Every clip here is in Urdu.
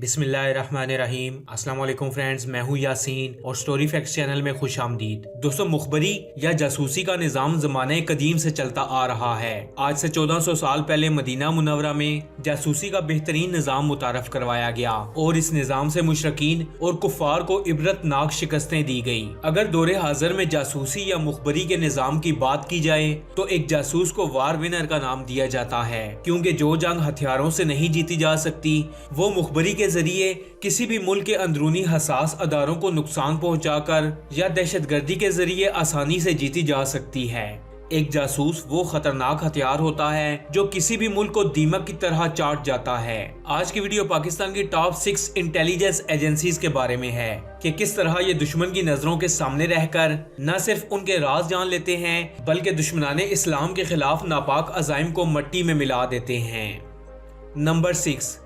بسم اللہ الرحمن الرحیم۔ السلام علیکم فرینڈز، میں ہوں یاسین اور سٹوری فیکٹس چینل میں خوش آمدید۔ دوستو، مخبری یا جاسوسی کا نظام زمانہ قدیم سے چلتا آ رہا ہے۔ آج سے 1400 سال پہلے مدینہ منورہ میں جاسوسی کا بہترین نظام متعارف کروایا گیا اور اس نظام سے مشرکین اور کفار کو عبرت ناک شکستیں دی گئی۔ اگر دور حاضر میں جاسوسی یا مخبری کے نظام کی بات کی جائے تو ایک جاسوس کو وار ونر کا نام دیا جاتا ہے، کیونکہ جو جنگ ہتھیاروں سے نہیں جیتی جا سکتی وہ مخبری کے ذریعے کسی بھی ملک کے اندرونی حساس اداروں کو نقصان پہنچا کر یا دہشت گردی کے ذریعے آسانی سے جیتی جا سکتی ہے۔ ایک جاسوس وہ خطرناک ہتھیار ہوتا ہے جو کسی بھی ملک کو دیمک کی طرح چاٹ جاتا ہے۔ آج کی ویڈیو پاکستان کی ٹاپ 6 انٹیلیجنس ایجنسیز کے بارے میں ہے کہ کس طرح یہ دشمن کی نظروں کے سامنے رہ کر نہ صرف ان کے راز جان لیتے ہیں بلکہ دشمنان اسلام کے خلاف ناپاک عزائم کو مٹی میں ملا دیتے ہیں۔ نمبر 6،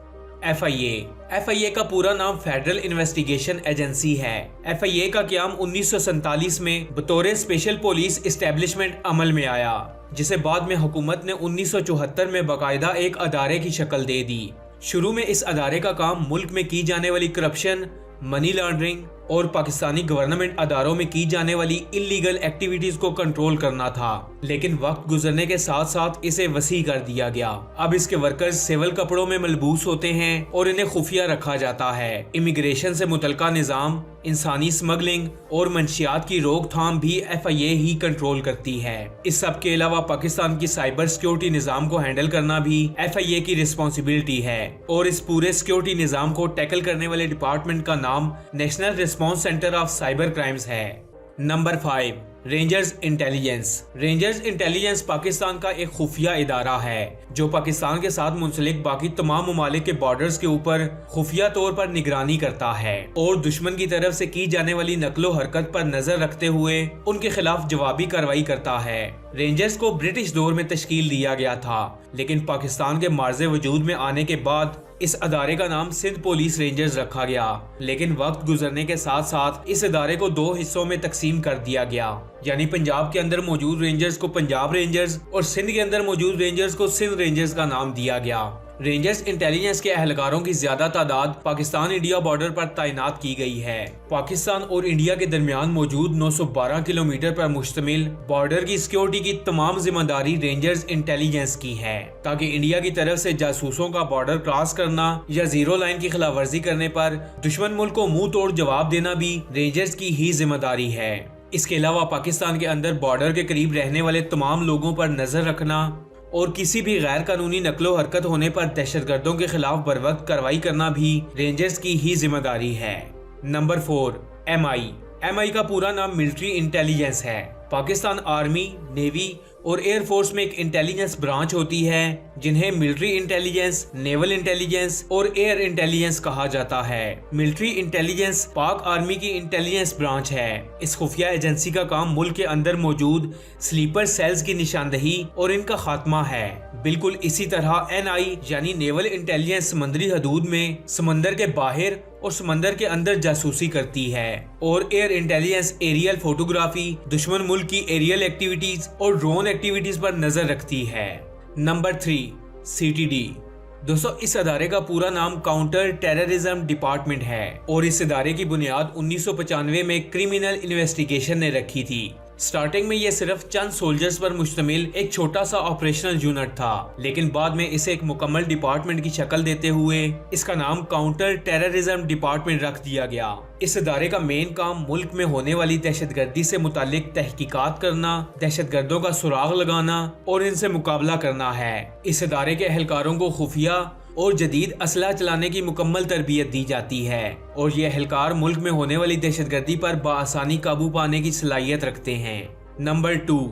FIA کا پورا نام فیڈرل انویسٹیگیشن ایجنسی ہے۔ FIA کا قیام 1947 میں بطور اسپیشل پولیس اسٹیبلشمنٹ عمل میں آیا، جسے بعد میں حکومت نے 1974 میں باقاعدہ ایک ادارے کی شکل دے دی۔ شروع میں اس ادارے کا کام ملک میں کی جانے والی کرپشن، منی لانڈرنگ اور پاکستانی گورنمنٹ اداروں میں کی جانے والی انلیگل ایکٹیویٹیز کو کنٹرول کرنا تھا، لیکن وقت گزرنے کے ساتھ ساتھ اسے وسیع کر دیا گیا۔ اب اس کے ورکرز سول کپڑوں میں ملبوس ہوتے ہیں اور انہیں خفیہ رکھا جاتا ہے۔ امیگریشن سے متعلقہ نظام، انسانی سمگلنگ اور منشیات کی روک تھام بھی FIA ہی کنٹرول کرتی ہے۔ اس سب کے علاوہ پاکستان کی سائبر سیکیورٹی نظام کو ہینڈل کرنا بھی FIA کی رسپانسبلٹی ہے، اور اس پورے سیکیورٹی نظام کو ٹیکل کرنے والے ڈپارٹمنٹ کا نام national response centre of cyber crimes ہے۔ Number 5، rangers intelligence. Rangers intelligence Pakistan کا ایک خفیہ ادارہ ہے جو پاکستان کے ساتھ منسلک باقی تمام ممالک کے بارڈرز کے اوپر خفیہ طور پر نگرانی کرتا ہے اور دشمن کی طرف سے کی جانے والی نقل و حرکت پر نظر رکھتے ہوئے ان کے خلاف جوابی کارروائی کرتا ہے۔ رینجرز کو برٹش دور میں تشکیل دیا گیا تھا، لیکن پاکستان کے مارز وجود میں آنے کے بعد اس ادارے کا نام سندھ پولیس رینجرز رکھا گیا، لیکن وقت گزرنے کے ساتھ ساتھ اس ادارے کو 2 حصوں میں تقسیم کر دیا گیا، یعنی پنجاب کے اندر موجود رینجرز کو پنجاب رینجرز اور سندھ کے اندر موجود رینجرز کو سندھ رینجرز کا نام دیا گیا۔ رینجرز انٹیلیجنس کے اہلکاروں کی زیادہ تعداد پاکستان انڈیا بارڈر پر تعینات کی گئی ہے۔ پاکستان اور انڈیا کے درمیان موجود 912 کلومیٹر پر مشتمل بارڈر کی سیکیورٹی کی تمام ذمہ داری رینجرز انٹیلیجنس کی ہے، تاکہ انڈیا کی طرف سے جاسوسوں کا بارڈر کراس کرنا یا زیرو لائن کی خلاف ورزی کرنے پر دشمن ملک کو منہ توڑ جواب دینا بھی رینجرز کی ہی ذمہ داری ہے۔ اس کے علاوہ پاکستان کے اندر بارڈر کے قریب رہنے والے تمام لوگوں پر نظر رکھنا اور کسی بھی غیر قانونی نقل و حرکت ہونے پر دہشت گردوں کے خلاف بروقت کارروائی کرنا بھی رینجرز کی ہی ذمہ داری ہے۔ نمبر 4، MI کا پورا نام ملٹری انٹیلیجنس ہے۔ پاکستان آرمی، نیوی اور ایئر فورس میں ایک انٹیلیجنس برانچ ہوتی ہے جنہیں ملٹری انٹیلیجنس، نیول انٹیلیجنس اور ایئر انٹیلیجنس کہا جاتا ہے۔ ملٹری انٹیلیجنس پاک آرمی کی انٹیلیجنس برانچ ہے۔ اس خفیہ ایجنسی کا کام ملک کے اندر موجود سلیپر سیلز کی نشاندہی اور ان کا خاتمہ ہے۔ بالکل اسی طرح NI یعنی نیول انٹیلیجنس سمندری حدود میں سمندر کے باہر اور سمندر کے اندر جاسوسی کرتی ہے، اور ایئر انٹیلیجنس ایریل فوٹوگرافی، دشمن ملک کی ایریل ایکٹیویٹیز اور ڈرون ایکٹیویٹیز پر نظر رکھتی ہے۔ Number 3، CTD۔ دوستو، اس ادارے کا پورا نام کاؤنٹر ٹیررزم ڈپارٹمنٹ ہے اور اس ادارے کی بنیاد 1995 میں کرمنل انویسٹیگیشن نے رکھی تھی۔ سٹارٹنگ میں یہ صرف چند سولجرز پر مشتمل ایک چھوٹا سا آپریشنل یونٹ تھا، لیکن بعد میں اسے ایک مکمل ڈپارٹمنٹ کی شکل دیتے ہوئے اس کا نام کاؤنٹر ٹیررزم ڈپارٹمنٹ رکھ دیا گیا۔ اس ادارے کا مین کام ملک میں ہونے والی دہشت گردی سے متعلق تحقیقات کرنا، دہشت گردوں کا سراغ لگانا اور ان سے مقابلہ کرنا ہے۔ اس ادارے کے اہلکاروں کو خفیہ اور جدید اسلحہ چلانے کی مکمل تربیت دی جاتی ہے، اور یہ اہلکار ملک میں ہونے والی دہشت گردی پر بآسانی قابو پانے کی صلاحیت رکھتے ہیں۔ نمبر 2،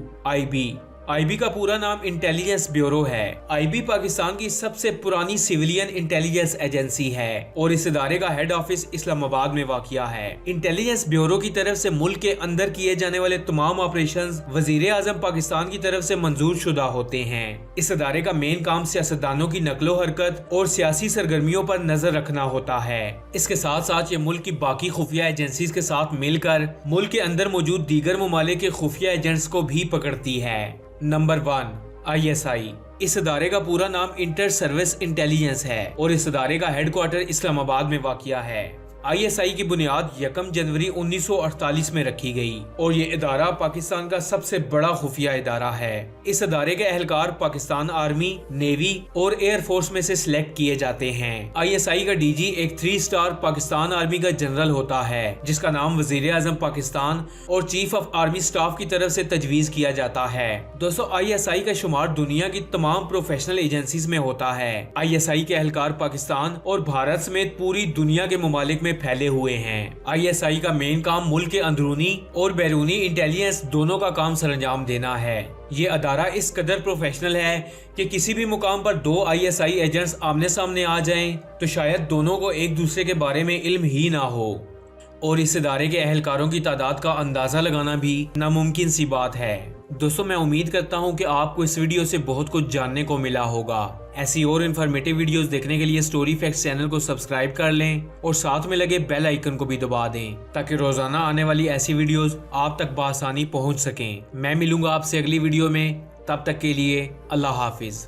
IB کا پورا نام انٹیلیجنس بیورو ہے۔ IB پاکستان کی سب سے پرانی سیویلین انٹیلیجنس ایجنسی ہے اور اس ادارے کا ہیڈ آفس اسلام آباد میں واقع ہے۔ انٹیلیجنس بیورو کی طرف سے ملک کے اندر کیے جانے والے تمام آپریشنز وزیر اعظم پاکستان کی طرف سے منظور شدہ ہوتے ہیں۔ اس ادارے کا مین کام سیاستدانوں کی نقل و حرکت اور سیاسی سرگرمیوں پر نظر رکھنا ہوتا ہے۔ اس کے ساتھ ساتھ یہ ملک کی باقی خفیہ ایجنسیز کے ساتھ مل کر ملک کے اندر موجود دیگر ممالک کے خفیہ ایجنٹس کو بھی پکڑتی ہے۔ نمبر 1، ISI اس ادارے کا پورا نام انٹر سروس انٹیلیجنس ہے اور اس ادارے کا ہیڈ کوارٹر اسلام آباد میں واقع ہے۔ ISI کی بنیاد 1 جنوری 1948 میں رکھی گئی اور یہ ادارہ پاکستان کا سب سے بڑا خفیہ ادارہ ہے۔ اس ادارے کے اہلکار پاکستان آرمی، نیوی اور ایئر فورس میں سے سلیکٹ کیے جاتے ہیں۔ ISI کا DG ایک 3 اسٹار پاکستان آرمی کا جنرل ہوتا ہے جس کا نام وزیر اعظم پاکستان اور چیف آف آرمی اسٹاف کی طرف سے تجویز کیا جاتا ہے۔ دوستو ISI کا شمار دنیا کی تمام پروفیشنل ایجنسیز میں ہوتا ہے۔ ISI کے اہلکار پاکستان اور بھارت سمیت پوری دنیا کے ممالک میں پھیلے ہوئے ہیں۔ ISI کا مین کام ملک کے اندرونی اور بیرونی انٹیلیجنس دونوں کا کام سر انجام دینا ہے۔ یہ ادارہ اس قدر پروفیشنل ہے کہ کسی بھی مقام پر 2 ISI ایجنٹس آمنے سامنے آ جائیں تو شاید دونوں کو ایک دوسرے کے بارے میں علم ہی نہ ہو، اور اس ادارے کے اہلکاروں کی تعداد کا اندازہ لگانا بھی ناممکن سی بات ہے۔ دوستو میں امید کرتا ہوں کہ آپ کو اس ویڈیو سے بہت کچھ جاننے کو ملا ہوگا۔ ایسی اور انفارمیٹیو ویڈیوز دیکھنے کے لیے اسٹوری فیکٹس چینل کو سبسکرائب کر لیں اور ساتھ میں لگے بیل آئیکن کو بھی دبا دیں تاکہ روزانہ آنے والی ایسی ویڈیوز آپ تک بآسانی پہنچ سکیں۔ میں ملوں گا آپ سے اگلی ویڈیو میں، تب تک کے لیے اللہ حافظ۔